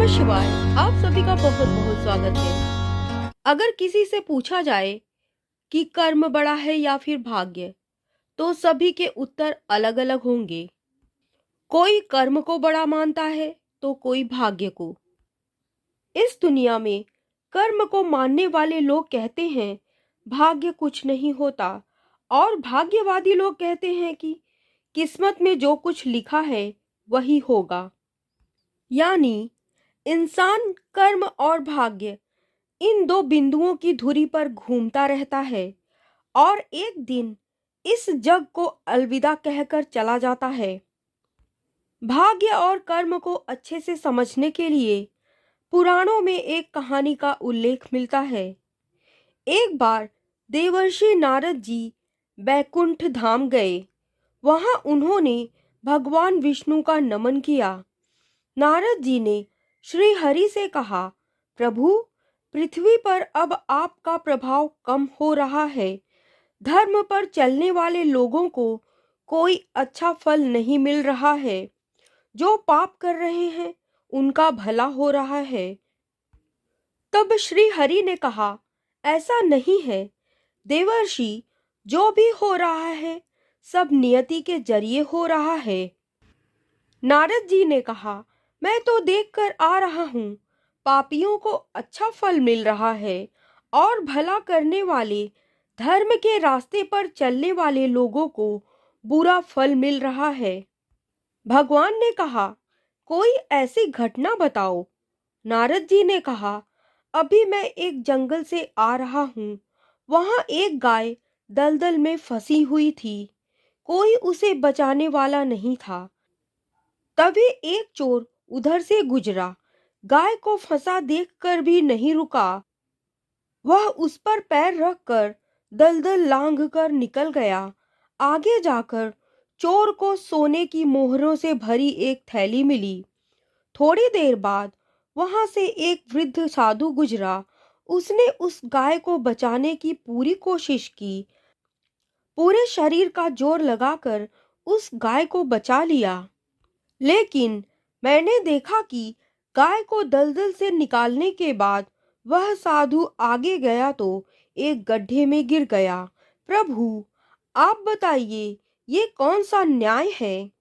नमः शिवाय। आप सभी का बहुत बहुत स्वागत है। अगर किसी से पूछा जाए कि कर्म बड़ा है या फिर भाग्य, तो सभी के उत्तर अलग अलग होंगे। कोई कर्म को बड़ा मानता है तो कोई भाग्य को। इस दुनिया में कर्म को मानने वाले लोग कहते हैं भाग्य कुछ नहीं होता, और भाग्यवादी लोग कहते हैं कि किस्मत में जो कुछ लिखा है वही होगा। यानी इंसान कर्म और भाग्य, इन दो बिंदुओं की धुरी पर घूमता रहता है और एक दिन इस जग को अलविदा कहकर चला जाता है। भाग्य और कर्म को अच्छे से समझने के लिए पुराणों में एक कहानी का उल्लेख मिलता है। एक बार देवर्षि नारद जी बैकुंठ धाम गए। वहां उन्होंने भगवान विष्णु का नमन किया। नारद जी ने श्री हरि से कहा, प्रभु, पृथ्वी पर अब आपका प्रभाव कम हो रहा है। धर्म पर चलने वाले लोगों को कोई अच्छा फल नहीं मिल रहा है। जो पाप कर रहे हैं उनका भला हो रहा है। तब श्री हरि ने कहा, ऐसा नहीं है देवर्षि, जो भी हो रहा है सब नियति के जरिए हो रहा है। नारद जी ने कहा, मैं तो देखकर आ रहा हूँ, पापियों को अच्छा फल मिल रहा है और भला करने वाले, धर्म के रास्ते पर चलने वाले लोगों को बुरा फल मिल रहा है। भगवान ने कहा, कोई ऐसी घटना बताओ। नारद जी ने कहा, अभी मैं एक जंगल से आ रहा हूँ। वहाँ एक गाय दलदल में फंसी हुई थी। कोई उसे बचाने वाला नहीं था। तभी एक चोर उधर से गुजरा। गाय को फंसा देखकर भी नहीं रुका। वह उस पर पैर रखकर दलदल लांघकर निकल गया। आगे जाकर चोर को सोने की मोहरों से भरी एक थैली मिली। थोड़ी देर बाद वहां से एक वृद्ध साधु गुजरा। उसने उस गाय को बचाने की पूरी कोशिश की। पूरे शरीर का जोर लगाकर उस गाय को बचा लिया। लेकिन मैंने देखा कि गाय को दलदल से निकालने के बाद वह साधु आगे गया तो एक गड्ढे में गिर गया। प्रभु, आप बताइए, ये कौन सा न्याय है?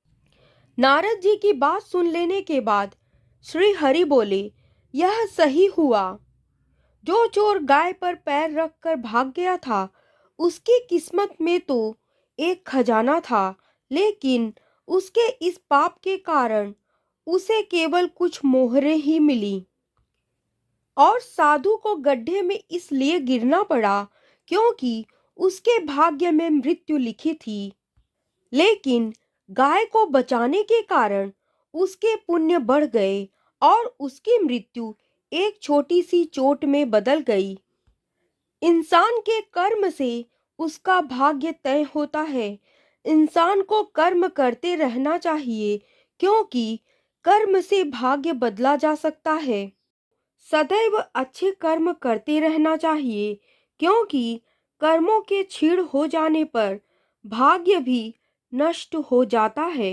नारद जी की बात सुन लेने के बाद श्री हरि बोले, यह सही हुआ। जो चोर गाय पर पैर रखकर भाग गया था, उसकी किस्मत में तो एक खजाना था, लेकिन उसके इस पाप के कारण उसे केवल कुछ मोहरें ही मिली। और साधु को गड्ढे में इसलिए गिरना पड़ा क्योंकि उसके भाग्य में मृत्यु लिखी थी। लेकिन गाय को बचाने के कारण उसके पुण्य बढ़ गए और उसकी मृत्यु एक छोटी सी चोट में बदल गई। इंसान के कर्म से उसका भाग्य तय होता है। इंसान को कर्म करते रहना चाहिए क्योंकि कर्म से भाग्य बदला जा सकता है। सदैव अच्छे कर्म करते रहना चाहिए क्योंकि कर्मों के क्षीण हो जाने पर भाग्य भी नष्ट हो जाता है।